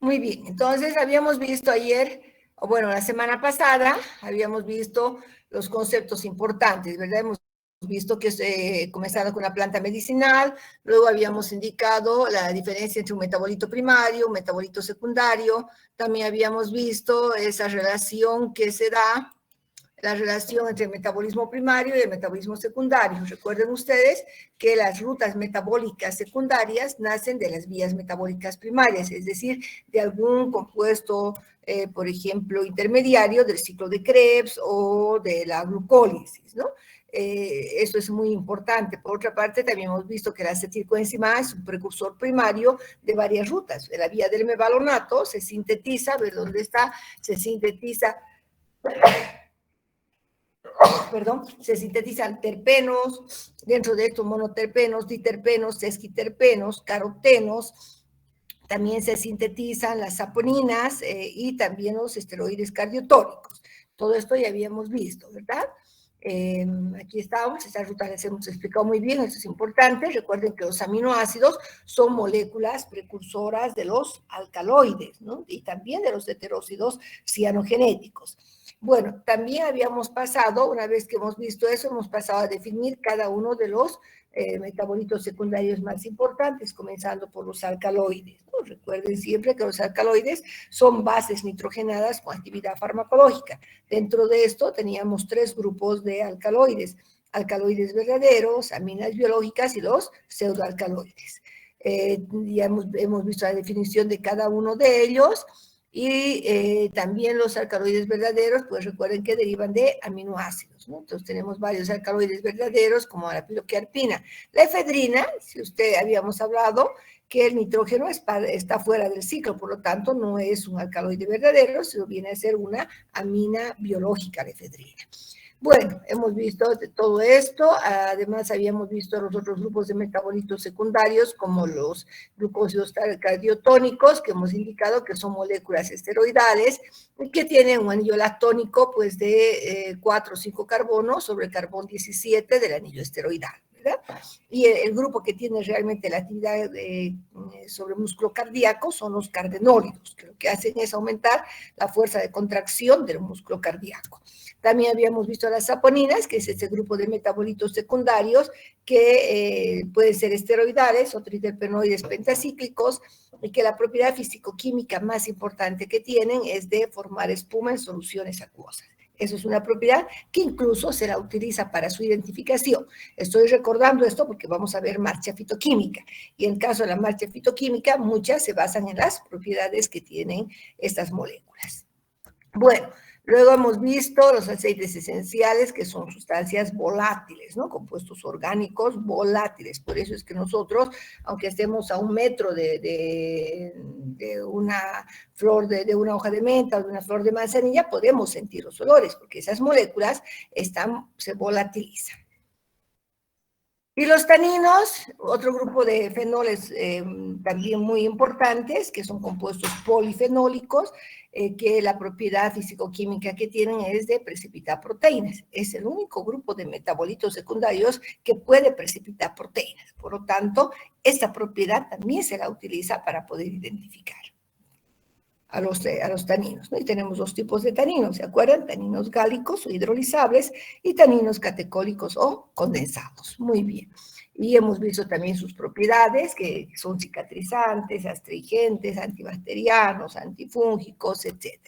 Muy bien, entonces habíamos visto ayer, o bueno, la semana pasada, habíamos visto los conceptos importantes, ¿verdad? Hemos visto que comenzando con la planta medicinal, luego habíamos indicado la diferencia entre un metabolito primario, un metabolito secundario, también habíamos visto esa relación que se da, la relación entre el metabolismo primario y el metabolismo secundario. Recuerden ustedes que las rutas metabólicas secundarias nacen de las vías metabólicas primarias, es decir, de algún compuesto, por ejemplo, intermediario del ciclo de Krebs o de la glucólisis, ¿no? Eso es muy importante. Por otra parte, también hemos visto que la acetilcoenzima es un precursor primario de varias rutas. En la vía del mevalonato se sintetiza, ¿ves dónde está? Se sintetiza se sintetizan terpenos, dentro de estos monoterpenos, diterpenos, sesquiterpenos, carotenos, también se sintetizan las saponinas y también los esteroides cardiotónicos. Todo esto ya habíamos visto, ¿verdad? Aquí estamos, estas rutas las hemos explicado muy bien, esto es importante. Recuerden que los aminoácidos son moléculas precursoras de los alcaloides, ¿no? Y también de los heterócidos cianogenéticos. Bueno, también habíamos pasado, una vez que hemos visto eso, hemos pasado a definir cada uno de los metabolitos secundarios más importantes, comenzando por los alcaloides, ¿no? Recuerden siempre que los alcaloides son bases nitrogenadas con actividad farmacológica. Dentro de esto teníamos 3 grupos de alcaloides: alcaloides verdaderos, aminas biológicas y los pseudoalcaloides. Ya hemos visto la definición de cada uno de ellos. Y también los alcaloides verdaderos, pues recuerden que derivan de aminoácidos, ¿no? Entonces tenemos varios alcaloides verdaderos, como la piloquiarpina. La efedrina, si usted habíamos hablado, que el nitrógeno está fuera del ciclo, por lo tanto no es un alcaloide verdadero, sino viene a ser una amina biológica, la efedrina. Bueno, hemos visto todo esto, además habíamos visto los otros grupos de metabolitos secundarios, como los glucósidos cardiotónicos, que hemos indicado que son moléculas esteroidales, que tienen un anillo lactónico pues, de 4 o 5 carbonos sobre el carbón 17 del anillo esteroidal, ¿verdad? Y el grupo que tiene realmente la actividad sobre el músculo cardíaco son los cardenólidos, que lo que hacen es aumentar la fuerza de contracción del músculo cardíaco. También habíamos visto las saponinas, que es este grupo de metabolitos secundarios que pueden ser esteroidales o triterpenoides pentacíclicos, y que la propiedad físico-química más importante que tienen es de formar espuma en soluciones acuosas. Eso es una propiedad que incluso se la utiliza para su identificación. Estoy recordando esto porque vamos a ver marcha fitoquímica. Y en el caso de la marcha fitoquímica, muchas se basan en las propiedades que tienen estas moléculas. Bueno, luego hemos visto los aceites esenciales, que son sustancias volátiles, ¿no? Compuestos orgánicos volátiles. Por eso es que nosotros, aunque estemos a 1 metro de una flor, de una hoja de menta o de una flor de manzanilla, podemos sentir los olores, porque esas moléculas se volatilizan. Y los taninos, otro grupo de fenoles también muy importantes, que son compuestos polifenólicos, que la propiedad físico-química que tienen es de precipitar proteínas. Es el único grupo de metabolitos secundarios que puede precipitar proteínas. Por lo tanto, esta propiedad también se la utiliza para poder identificar a los taninos, ¿no? Y tenemos 2 tipos de taninos, ¿se acuerdan? Taninos gálicos o hidrolizables y taninos catecólicos o condensados. Muy bien. Y hemos visto también sus propiedades, que son cicatrizantes, astringentes, antibacterianos, antifúngicos, etc.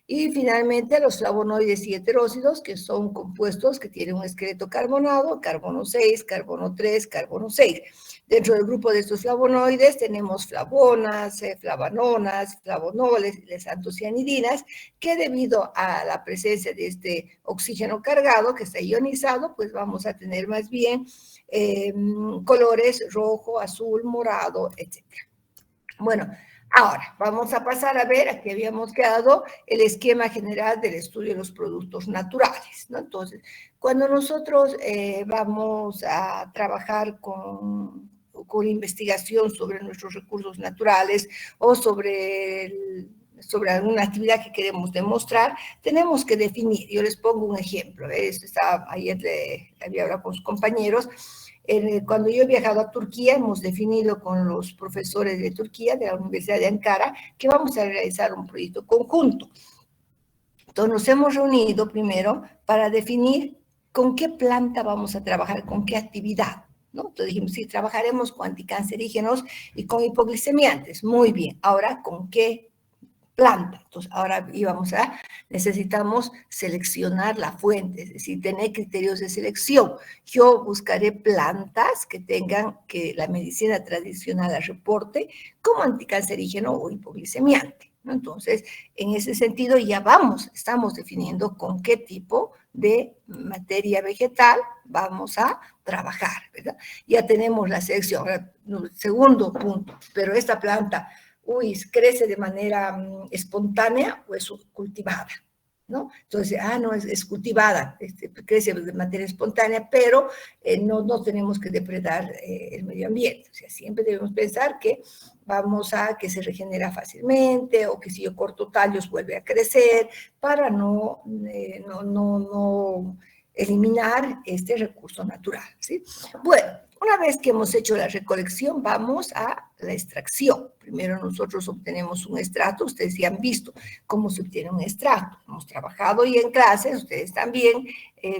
Y finalmente los flavonoides y heterócidos, que son compuestos que tienen un esqueleto carbonado, carbono 6, carbono 3, carbono 6. Dentro del grupo de estos flavonoides tenemos flavonas, flavanonas, flavonoles, las antocianidinas, que debido a la presencia de este oxígeno cargado que está ionizado, pues vamos a tener más bien colores rojo, azul, morado, etc. Bueno, ahora vamos a pasar a ver, aquí habíamos quedado el esquema general del estudio de los productos naturales, ¿no? Entonces, cuando nosotros vamos a trabajar con investigación sobre nuestros recursos naturales o sobre alguna actividad que queremos demostrar, tenemos que definir. Yo les pongo un ejemplo. Ayer había hablado con sus compañeros. Cuando yo he viajado a Turquía, hemos definido con los profesores de Turquía, de la Universidad de Ankara, que vamos a realizar un proyecto conjunto. Entonces nos hemos reunido primero para definir con qué planta vamos a trabajar, con qué actividad, ¿no? Entonces dijimos, sí, trabajaremos con anticancerígenos y con hipoglicemiantes. Muy bien, ahora, ¿con qué planta? Entonces, ahora necesitamos seleccionar la fuente, es decir, tener criterios de selección. Yo buscaré plantas que tengan, que la medicina tradicional la reporte como anticancerígeno o hipoglicemiante, ¿no? Entonces, en ese sentido ya estamos definiendo con qué tipo de materia vegetal vamos a trabajar, ¿verdad? Ya tenemos la selección. Segundo punto, pero esta planta crece de manera espontánea o es cultivada, ¿no? Entonces, no, es cultivada, crece de manera espontánea, pero no tenemos que depredar el medio ambiente. O sea, siempre debemos pensar que que se regenera fácilmente o que si yo corto tallos vuelve a crecer para no eliminar este recurso natural, ¿sí? Bueno, una vez que hemos hecho la recolección, vamos a la extracción. Primero nosotros obtenemos un extracto, ustedes ya han visto cómo se obtiene un extracto. Hemos trabajado y en clases, ustedes también,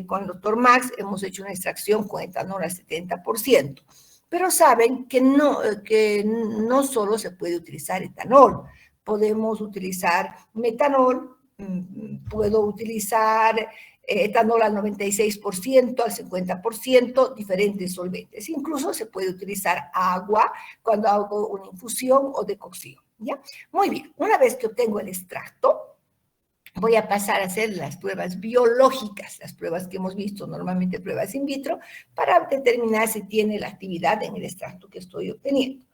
con el doctor Max, hemos hecho una extracción con etanol al 70%. Pero saben que no solo se puede utilizar etanol, podemos utilizar metanol, puedo utilizar etanol al 96%, al 50%, diferentes solventes. Incluso se puede utilizar agua cuando hago una infusión o decocción, ¿ya? Muy bien, una vez que obtengo el extracto, voy a pasar a hacer las pruebas biológicas, las pruebas que hemos visto, normalmente pruebas in vitro, para determinar si tiene la actividad en el extracto que estoy obteniendo.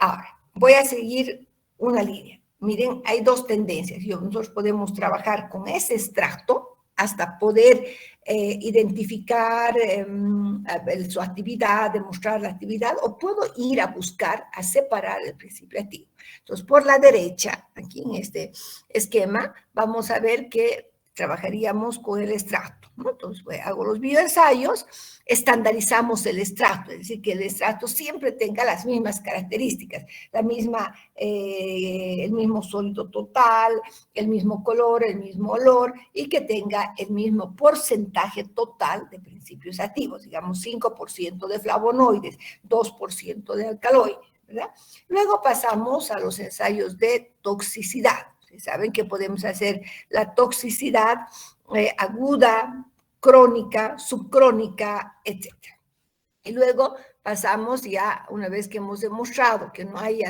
Ahora, voy a seguir una línea. Miren, hay dos tendencias. Nosotros podemos trabajar con ese extracto hasta poder identificar su actividad, demostrar la actividad, o puedo ir a buscar, a separar el principio activo. Entonces, por la derecha, aquí en este esquema, vamos a ver que trabajaríamos con el extracto, ¿no? Entonces, hago los bioensayos, estandarizamos el extracto, es decir, que el extracto siempre tenga las mismas características, el mismo sólido total, el mismo color, el mismo olor, y que tenga el mismo porcentaje total de principios activos, digamos 5% de flavonoides, 2% de alcaloides, ¿verdad? Luego pasamos a los ensayos de toxicidad. Saben que podemos hacer la toxicidad aguda, crónica, subcrónica, etc. Y luego pasamos ya, una vez que hemos demostrado que no hay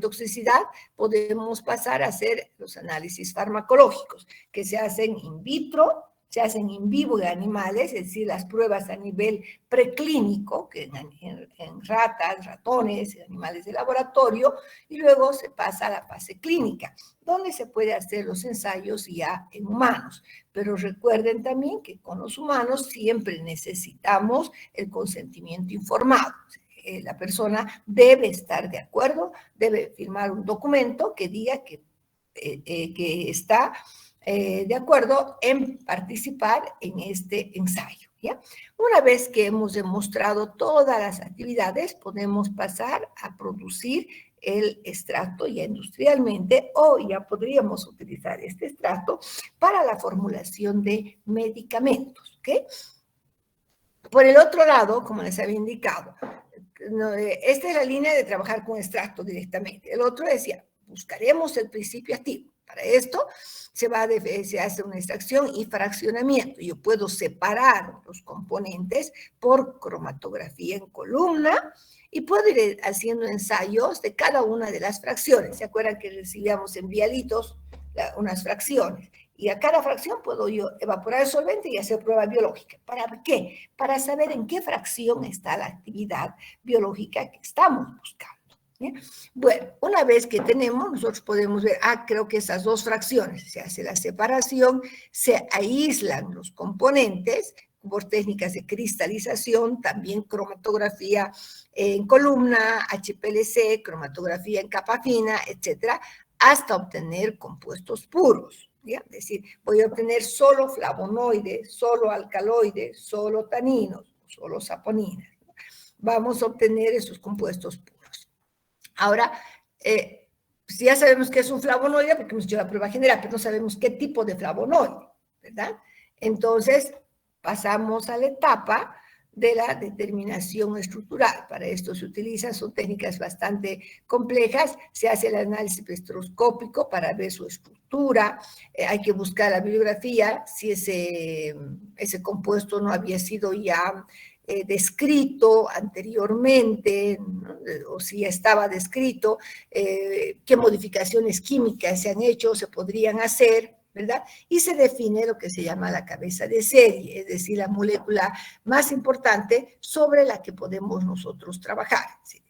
toxicidad, podemos pasar a hacer los análisis farmacológicos que se hacen in vitro, se hacen in vivo de animales, es decir, las pruebas a nivel preclínico, que en ratas, ratones, animales de laboratorio, y luego se pasa a la fase clínica, donde se puede hacer los ensayos ya en humanos. Pero recuerden también que con los humanos siempre necesitamos el consentimiento informado. La persona debe estar de acuerdo, debe firmar un documento que diga que está de acuerdo en participar en este ensayo, ¿ya? Una vez que hemos demostrado todas las actividades, podemos pasar a producir el extracto ya industrialmente, o ya podríamos utilizar este extracto para la formulación de medicamentos, ¿ok? Por el otro lado, como les había indicado, esta es la línea de trabajar con extracto directamente. El otro decía, buscaremos el principio activo. Para esto se hace una extracción y fraccionamiento. Yo puedo separar los componentes por cromatografía en columna y puedo ir haciendo ensayos de cada una de las fracciones. ¿Se acuerdan que recibíamos en vialitos unas fracciones? Y a cada fracción puedo yo evaporar el solvente y hacer prueba biológica. ¿Para qué? Para saber en qué fracción está la actividad biológica que estamos buscando. ¿Bien? Bueno, una vez que tenemos, nosotros podemos ver, creo que esas dos fracciones, se hace la separación, se aíslan los componentes por técnicas de cristalización, también cromatografía en columna, HPLC, cromatografía en capa fina, etcétera, hasta obtener compuestos puros. ¿Ya? Es decir, voy a obtener solo flavonoides, solo alcaloides, solo taninos, solo saponinas, ¿no? Vamos a obtener esos compuestos puros. Ahora, pues ya sabemos que es un flavonoide porque hemos hecho la prueba general, pero no sabemos qué tipo de flavonoide, ¿verdad? Entonces, pasamos a la etapa de la determinación estructural. Para esto se utilizan, son técnicas bastante complejas, se hace el análisis espectroscópico para ver su estructura, hay que buscar la bibliografía, si ese compuesto no había sido ya descrito anteriormente, ¿no? O si ya estaba descrito, qué modificaciones químicas se han hecho, se podrían hacer, ¿verdad? Y se define lo que se llama la cabeza de serie, es decir, la molécula más importante sobre la que podemos nosotros trabajar.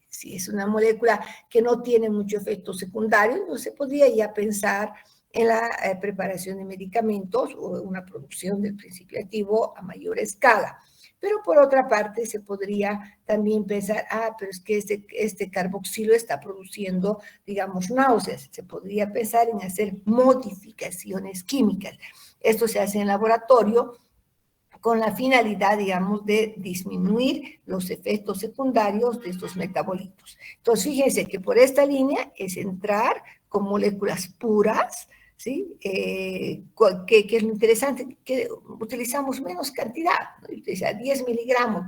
Si es una molécula que no tiene mucho efecto secundario, no se podría ya pensar en la preparación de medicamentos o una producción del principio activo a mayor escala. Pero por otra parte se podría también pensar, pero es que este carboxilo está produciendo, digamos, náuseas. Se podría pensar en hacer modificaciones químicas. Esto se hace en laboratorio con la finalidad, digamos, de disminuir los efectos secundarios de estos metabolitos. Entonces, fíjense que por esta línea es entrar con moléculas puras, ¿sí? Que es lo interesante, que utilizamos menos cantidad, ¿no? Utiliza 10 miligramos.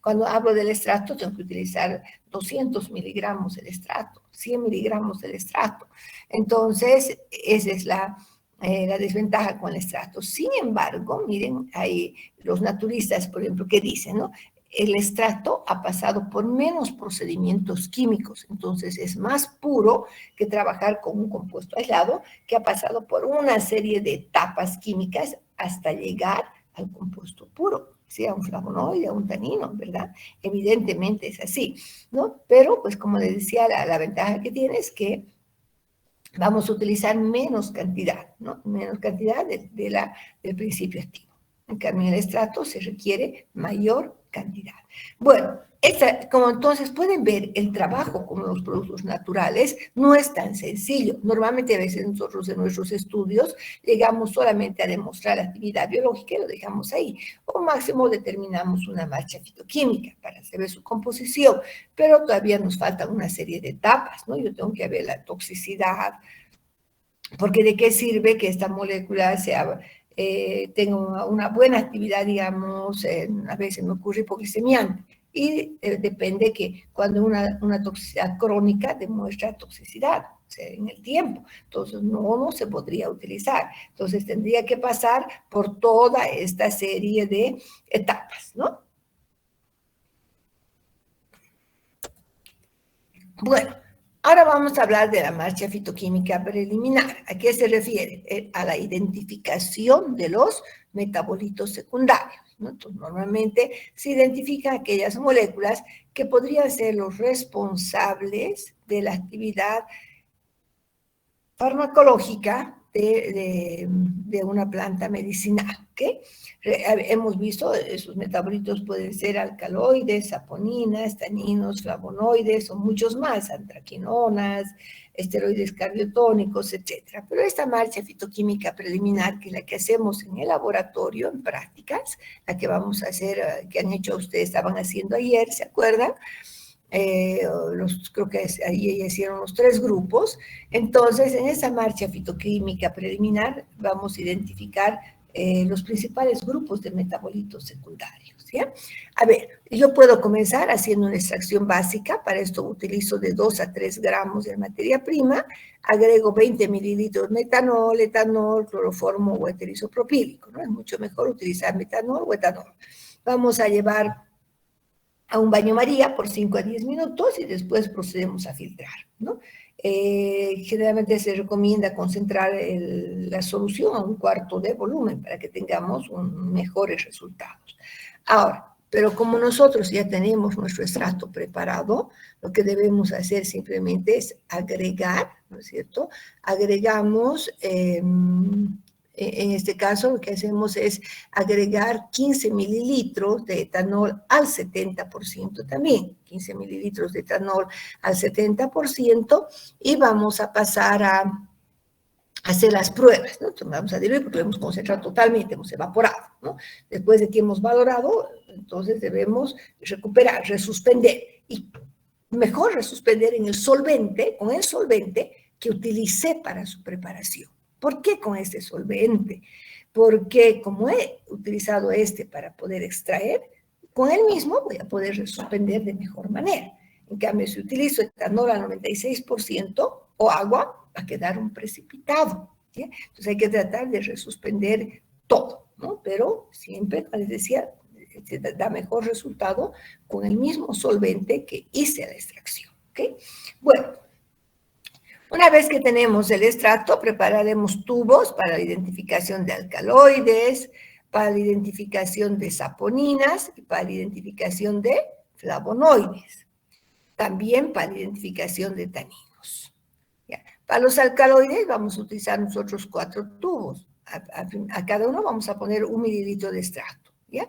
Cuando hablo del estrato, tengo que utilizar 200 miligramos del estrato, 100 miligramos del estrato. Entonces, esa es la desventaja con el estrato. Sin embargo, miren, hay los naturistas, por ejemplo, que dicen, ¿no? El estrato ha pasado por menos procedimientos químicos, entonces es más puro que trabajar con un compuesto aislado que ha pasado por una serie de etapas químicas hasta llegar al compuesto puro, sea un flavonoide o un tanino, ¿verdad? Evidentemente es así, ¿no? Pero, pues como les decía, la ventaja que tiene es que vamos a utilizar menos cantidad, ¿no? Menos cantidad del principio activo. En cambio, en el estrato se requiere mayor cantidad. Bueno, como entonces pueden ver, el trabajo con los productos naturales no es tan sencillo. Normalmente a veces nosotros en nuestros estudios llegamos solamente a demostrar la actividad biológica y lo dejamos ahí. O máximo determinamos una marcha fitoquímica para saber su composición, pero todavía nos faltan una serie de etapas, ¿no? Yo tengo que ver la toxicidad, porque de qué sirve que esta molécula tenga una buena actividad, digamos, a veces me ocurre hipoglicemiante, y depende que cuando una toxicidad crónica demuestra toxicidad, o sea, en el tiempo, entonces no se podría utilizar, entonces tendría que pasar por toda esta serie de etapas, ¿no? Bueno, ahora vamos a hablar de la marcha fitoquímica preliminar. ¿A qué se refiere? A la identificación de los metabolitos secundarios, ¿no? Entonces, normalmente se identifican aquellas moléculas que podrían ser los responsables de la actividad farmacológica de una planta medicinal, ¿ok? Hemos visto, esos metabolitos pueden ser alcaloides, saponinas, taninos, flavonoides o muchos más, antraquinonas, esteroides cardiotónicos, etcétera. Pero esta marcha fitoquímica preliminar, que es la que hacemos en el laboratorio, en prácticas, la que vamos a hacer, que han hecho ustedes, estaban haciendo ayer, ¿se acuerdan? Creo que ahí hicieron los 3 grupos. Entonces, en esa marcha fitoquímica preliminar vamos a identificar los principales grupos de metabolitos secundarios, ¿sí? A ver, yo puedo comenzar haciendo una extracción básica. Para esto utilizo de 2 a 3 gramos de materia prima, agrego 20 mililitros de metanol, etanol, cloroformo o eterizopropílico, ¿no? Es mucho mejor utilizar metanol o etanol. Vamos a llevar a un baño María por 5 a 10 minutos y después procedemos a filtrar, ¿no? Generalmente se recomienda concentrar la solución a 1/4 de volumen para que tengamos mejores resultados. Ahora, pero como nosotros ya tenemos nuestro extracto preparado, lo que debemos hacer simplemente es agregar, ¿no es cierto? Agregamos en este caso lo que hacemos es agregar 15 mililitros de etanol al 70% también, 15 mililitros de etanol al 70%, y vamos a pasar a hacer las pruebas, ¿no? Entonces vamos a diluir porque lo hemos concentrado totalmente, hemos evaporado, ¿no? Después de que hemos valorado, Entonces debemos recuperar, resuspender. Y mejor resuspender en el solvente, con el solvente que utilicé para su preparación. ¿Por qué con este solvente? Porque como he utilizado este para poder extraer, con él mismo voy a poder resuspender de mejor manera. En cambio, si utilizo etanol al 96% o agua, va a quedar un precipitado. ¿Sí? Entonces hay que tratar de resuspender todo, ¿no? Pero siempre, como les decía, se da mejor resultado con el mismo solvente que hice la extracción. ¿Okay? Bueno, una vez que tenemos el extracto, prepararemos tubos para la identificación de alcaloides, para la identificación de saponinas y para la identificación de flavonoides. También para la identificación de taninos. ¿Ya? Para los alcaloides vamos a utilizar nosotros 4 tubos. A cada uno vamos a poner 1 mililitro de extracto. ¿Ya?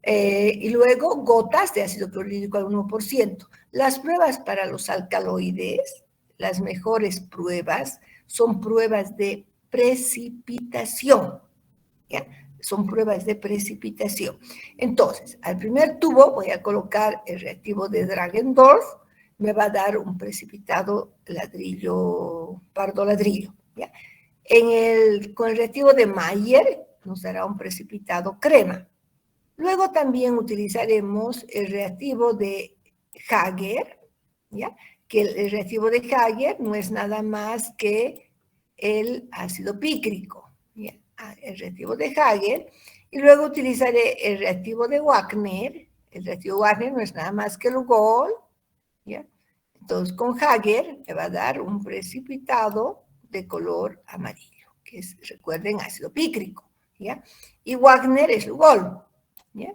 Y luego gotas de ácido clorhídrico al 1%. Las pruebas para los alcaloides, las mejores pruebas, son pruebas de precipitación. ¿Ya? Son pruebas de precipitación. Entonces, al primer tubo voy a colocar el reactivo de Dragendorf, me va a dar un precipitado ladrillo, pardo ladrillo. ¿Ya? Con el reactivo de Mayer nos dará un precipitado crema. Luego también utilizaremos el reactivo de Hager, ¿ya? Que el reactivo de Hager no es nada más que el ácido pícrico, ¿ya? El reactivo de Hager. Y luego utilizaré el reactivo de Wagner. El reactivo de Wagner no es nada más que el Lugol, ¿ya? Entonces, con Hager me va a dar un precipitado de color amarillo, que es, recuerden, ácido pícrico, ¿ya? Y Wagner es Lugol. ¿Ya?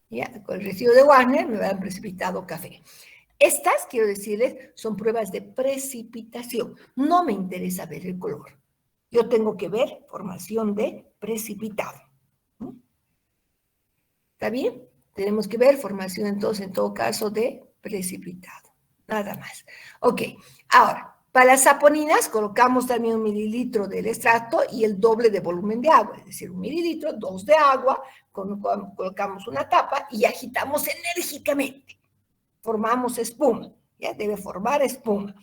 ¿Ya? Con el residuo de Wagner me va a dar precipitado café. Estas, quiero decirles, son pruebas de precipitación. No me interesa ver el color. Yo tengo que ver formación de precipitado. ¿Está bien? Tenemos que ver formación, entonces, en todo caso, de precipitado. Nada más. Ok, ahora, para las saponinas colocamos también 1 mililitro del extracto y el doble de volumen de agua, es decir, 1 mililitro, 2 de agua, colocamos una tapa y agitamos enérgicamente. Formamos espuma, ¿ya? Debe formar espuma.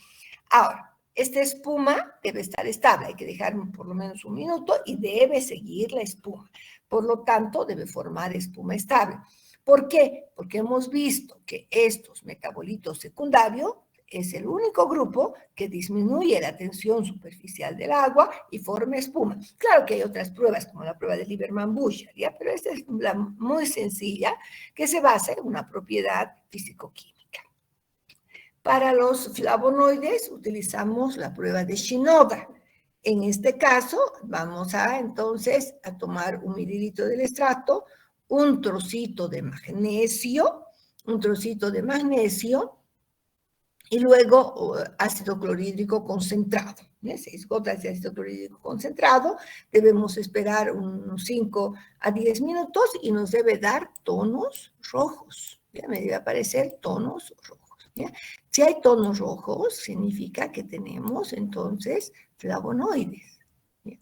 Ahora, esta espuma debe estar estable, hay que dejar por lo menos 1 minuto y debe seguir la espuma. Por lo tanto, debe formar espuma estable. ¿Por qué? Porque hemos visto que estos metabolitos secundarios es el único grupo que disminuye la tensión superficial del agua y forma espuma. Claro que hay otras pruebas, como la prueba de Lieberman-Bucher, ¿ya? Pero esta es la muy sencilla, que se basa en una propiedad físico-química. Para los flavonoides utilizamos la prueba de Shinoda. En este caso, vamos entonces a tomar 1 mililitro del extracto, un trocito de magnesio, y luego ácido clorhídrico concentrado. 6 gotas de ácido clorhídrico concentrado. Debemos esperar unos 5 a 10 minutos y nos debe dar tonos rojos. ¿Ya? Me debe aparecer tonos rojos. ¿Ya? Si hay tonos rojos, significa que tenemos entonces flavonoides. ¿Ya?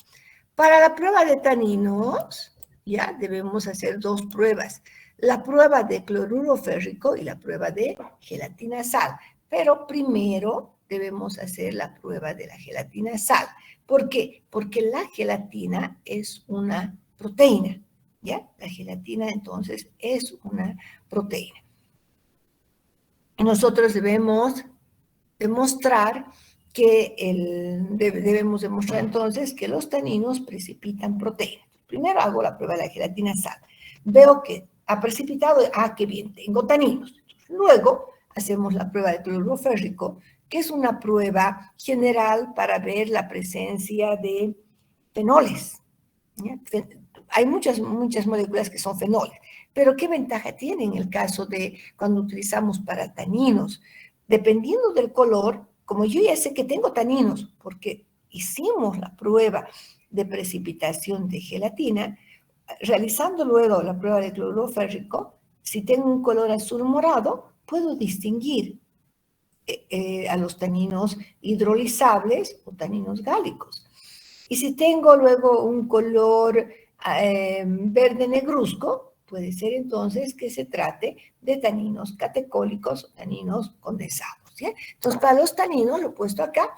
Para la prueba de taninos, ya debemos hacer 2 pruebas. La prueba de cloruro férrico y la prueba de gelatina sal. Pero primero debemos hacer la prueba de la gelatina sal. ¿Por qué? Porque la gelatina es una proteína. ¿Ya? La gelatina entonces es una proteína. Nosotros debemos demostrar debemos demostrar entonces que los taninos precipitan proteínas. Primero hago la prueba de la gelatina sal. Veo que ha precipitado, qué bien, tengo taninos. Luego hacemos la prueba de cloruro férrico, que es una prueba general para ver la presencia de fenoles. ¿Ya? Hay muchas moléculas que son fenoles, pero ¿qué ventaja tiene en el caso de cuando utilizamos para taninos? Dependiendo del color, como yo ya sé que tengo taninos, porque hicimos la prueba de precipitación de gelatina, realizando luego la prueba de cloruro férrico, Si tengo un color azul morado, puedo distinguir a los taninos hidrolizables o taninos gálicos. Y si tengo luego un color verde negruzco, puede ser entonces que se trate de taninos catecólicos o taninos condensados. ¿sí? Entonces, para los taninos, lo he puesto acá,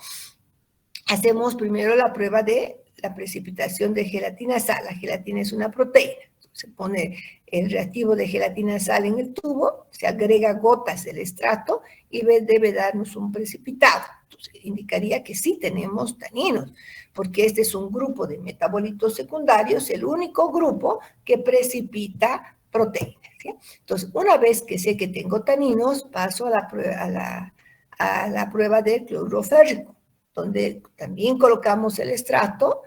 hacemos primero la prueba de la precipitación de gelatina sal. La gelatina es una proteína. Se pone el reactivo de gelatina sal en el tubo, se agrega gotas del extracto y debe darnos un precipitado. Entonces, indicaría que sí tenemos taninos, porque este es un grupo de metabolitos secundarios, el único grupo que precipita proteínas. ¿sí? Entonces, una vez que sé que tengo taninos, paso a la prueba de cloruro férrico, donde también colocamos el extracto,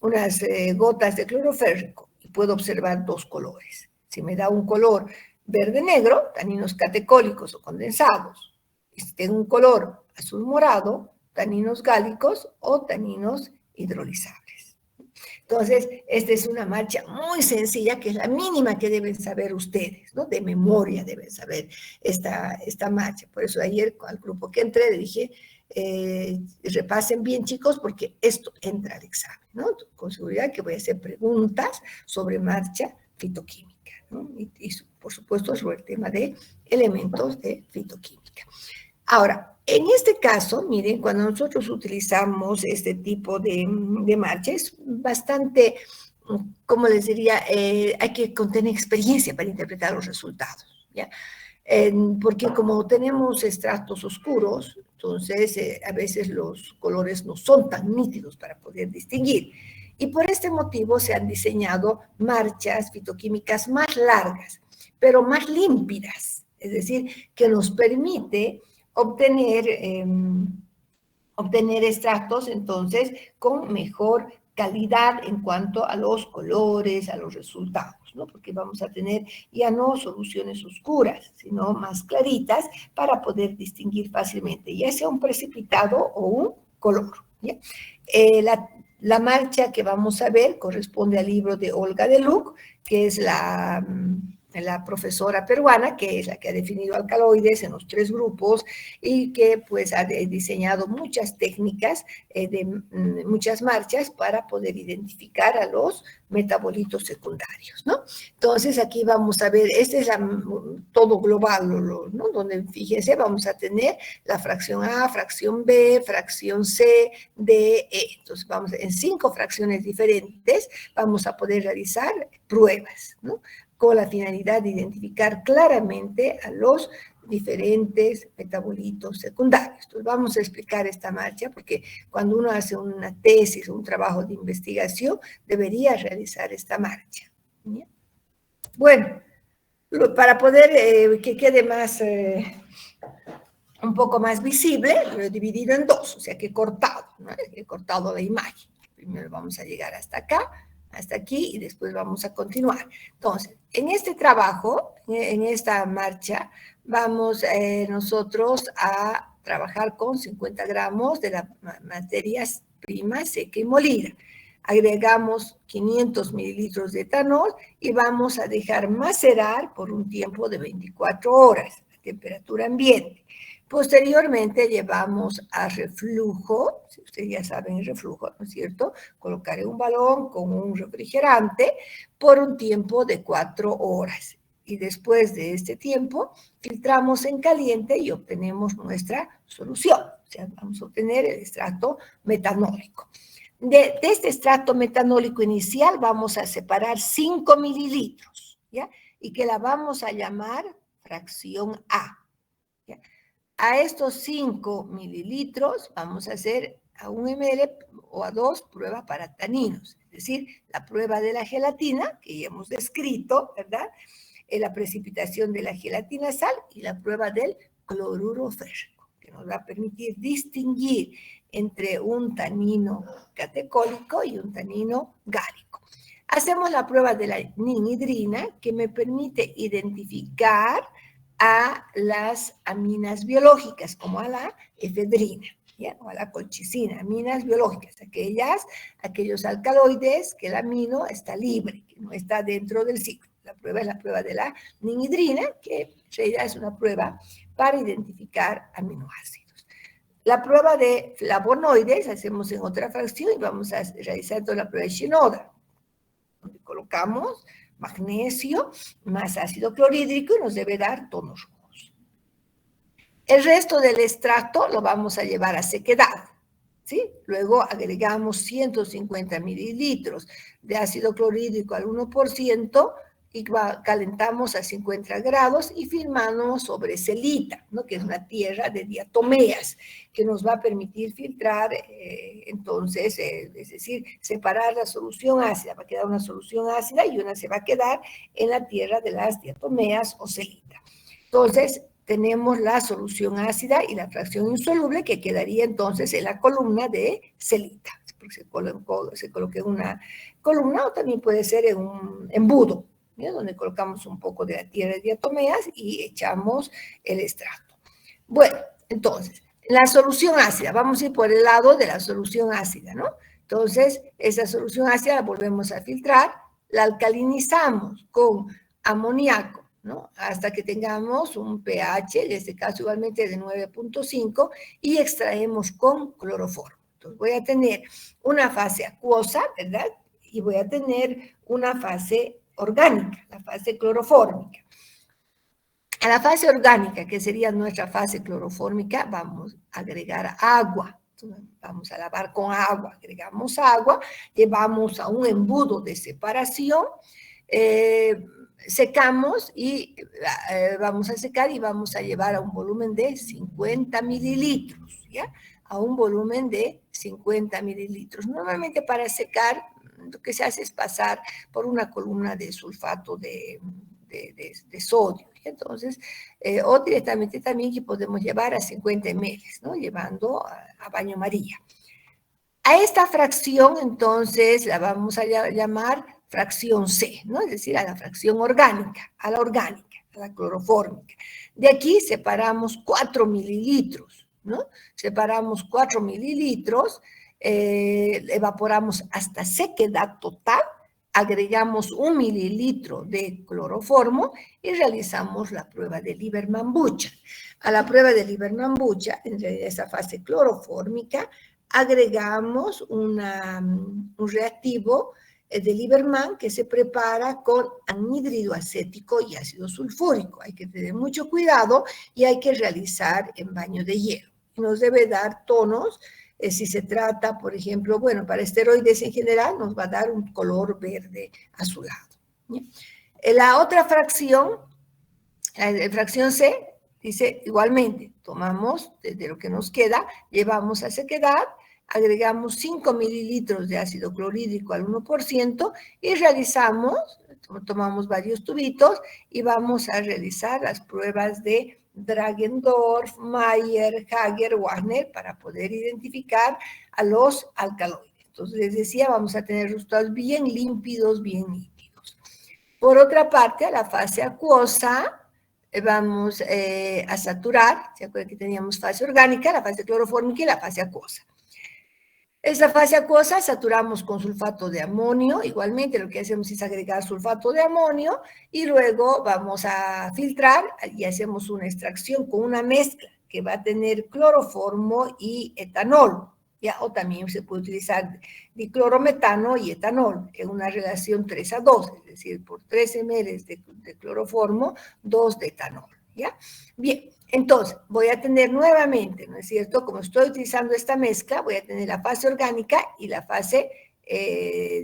unas gotas de cloruro férrico, y puedo observar dos colores. Si me da un color verde-negro, taninos catecólicos o condensados. Y si tengo un color azul-morado, taninos gálicos o taninos hidrolizables. Entonces, esta es una marcha muy sencilla, que es la mínima que deben saber ustedes, ¿no? De memoria deben saber esta marcha. Por eso ayer al grupo que entré le dije, repasen bien, chicos, porque esto entra al examen, ¿no? Con seguridad que voy a hacer preguntas sobre marcha fitoquímica, ¿no? Y por supuesto, sobre el tema de elementos de fitoquímica. Ahora, en este caso, miren, cuando nosotros utilizamos este tipo de marcha, es bastante, ¿cómo les diría? Hay que tener experiencia para interpretar los resultados, ¿ya? Porque como tenemos estratos oscuros, entonces a veces los colores no son tan nítidos para poder distinguir. Y por este motivo se han diseñado marchas fitoquímicas más largas, pero más límpidas, es decir, que nos permite obtener extractos entonces con mejor calidad en cuanto a los colores, a los resultados, ¿no? Porque vamos a tener ya no soluciones oscuras, sino más claritas para poder distinguir fácilmente, ya sea un precipitado o un color. ¿ya? La marcha que vamos a ver corresponde al libro de Olga de Luc, que es la profesora peruana, que es la que ha definido alcaloides en los 3 grupos y que pues ha diseñado muchas técnicas muchas marchas para poder identificar a los metabolitos secundarios, ¿no? Entonces aquí vamos a ver, este es todo global, ¿no? Donde fíjense, vamos a tener la fracción A, fracción B, fracción C, D, E. Entonces vamos en 5 fracciones diferentes, vamos a poder realizar pruebas, ¿no? Con la finalidad de identificar claramente a los diferentes metabolitos secundarios. Entonces, vamos a explicar esta marcha porque cuando uno hace una tesis o un trabajo de investigación, debería realizar esta marcha. ¿Bien? Bueno, para poder que quede más, un poco más visible, lo he dividido en 2, o sea que he cortado, ¿no? He cortado la imagen. Primero vamos a llegar hasta acá, hasta aquí, y después vamos a continuar. Entonces, en este trabajo, en esta marcha, vamos nosotros a trabajar con 50 gramos de la materia prima seca y molida. Agregamos 500 mililitros de etanol y vamos a dejar macerar por un tiempo de 24 horas a temperatura ambiente. Posteriormente llevamos a reflujo, si ustedes ya saben el reflujo, ¿no es cierto? Colocaré un balón con un refrigerante por un tiempo de 4 horas. Y después de este tiempo, filtramos en caliente y obtenemos nuestra solución. O sea, vamos a obtener el extracto metanólico. De este extracto metanólico inicial vamos a separar 5 mililitros, ¿ya? Y que la vamos a llamar fracción A. ¿ya? A estos 5 mililitros vamos a hacer a 1 ml o a 2 prueba para taninos, es decir, la prueba de la gelatina, que ya hemos descrito, ¿verdad? La precipitación de la gelatina sal y la prueba del cloruro férrico, que nos va a permitir distinguir entre un tanino catecólico y un tanino gálico. Hacemos la prueba de la ninhidrina, que me permite identificar a las aminas biológicas, como a la efedrina, ¿ya? O a la colchicina, aminas biológicas, aquellos alcaloides que el amino está libre, que no está dentro del ciclo. La prueba es la prueba de la ninhidrina, que en realidad es una prueba para identificar aminoácidos. La prueba de flavonoides hacemos en otra fracción y vamos a realizar toda la prueba de Shinoda, donde colocamos magnesio más ácido clorhídrico y nos debe dar tonos rojos. El resto del extracto lo vamos a llevar a sequedad, ¿sí? Luego agregamos 150 mililitros de ácido clorhídrico al 1% y calentamos a 50 grados y filmamos sobre celita, ¿no? Que es una tierra de diatomeas que nos va a permitir filtrar, entonces, es decir, separar la solución ácida. Va a quedar una solución ácida y una se va a quedar en la tierra de las diatomeas o celita. Entonces, tenemos la solución ácida y la fracción insoluble que quedaría entonces en la columna de celita. Porque se coloque en una columna o también puede ser en un embudo, ¿sí? Donde colocamos un poco de la tierra de diatomeas y echamos el extracto. Bueno, entonces, la solución ácida, vamos a ir por el lado de la solución ácida, ¿no? Entonces, esa solución ácida la volvemos a filtrar, la alcalinizamos con amoníaco, ¿no? Hasta que tengamos un pH, en este caso igualmente de 9.5, y extraemos con cloroformo. Entonces voy a tener una fase acuosa, ¿verdad? Y voy a tener una fase orgánica, la fase clorofórmica. A la fase orgánica, que sería nuestra fase clorofórmica, vamos a agregar agua. Entonces, vamos a lavar con agua, agregamos agua, llevamos a un embudo de separación, secamos y vamos a secar y vamos a llevar a un volumen de 50 mililitros, ¿ya? A un volumen de 50 mililitros. Normalmente para secar, lo que se hace es pasar por una columna de sulfato de sodio. Entonces, o directamente también que podemos llevar a 50 ml, ¿no? Llevando a baño María. A esta fracción, entonces, la vamos a llamar fracción C, ¿no? Es decir, a la fracción orgánica, a la clorofórmica. De aquí separamos 4 mililitros, ¿no? Separamos 4 mililitros, evaporamos hasta sequedad total, agregamos 1 mililitro de cloroformo y realizamos la prueba de Lieberman-Buchan. A la prueba de Lieberman-Buchan, en realidad esa fase clorofórmica, agregamos un reactivo de Lieberman que se prepara con anhídrido acético y ácido sulfúrico. Hay que tener mucho cuidado y hay que realizar en baño de hielo. Nos debe dar tonos. Si se trata, por ejemplo, bueno, para esteroides en general nos va a dar un color verde azulado. La otra fracción, la fracción C, dice igualmente, tomamos de lo que nos queda, llevamos a sequedad, agregamos 5 mililitros de ácido clorhídrico al 1% y realizamos, tomamos varios tubitos y vamos a realizar las pruebas de Dragendorf, Mayer, Hager, Wagner para poder identificar a los alcaloides. Entonces, les decía, vamos a tener resultados bien límpidos, bien nítidos. Por otra parte, a la fase acuosa, vamos a saturar, ¿se acuerdan que teníamos fase orgánica, la fase clorofórmica y la fase acuosa? Esta fase acuosa saturamos con sulfato de amonio, igualmente lo que hacemos es agregar sulfato de amonio y luego vamos a filtrar y hacemos una extracción con una mezcla que va a tener cloroformo y etanol, ¿ya? O también se puede utilizar diclorometano y etanol en una relación 3:2, es decir, por 3 ml de cloroformo, 2 de etanol, ¿ya? Bien. Entonces, voy a tener nuevamente, ¿no es cierto? Como estoy utilizando esta mezcla, voy a tener la fase orgánica y la fase,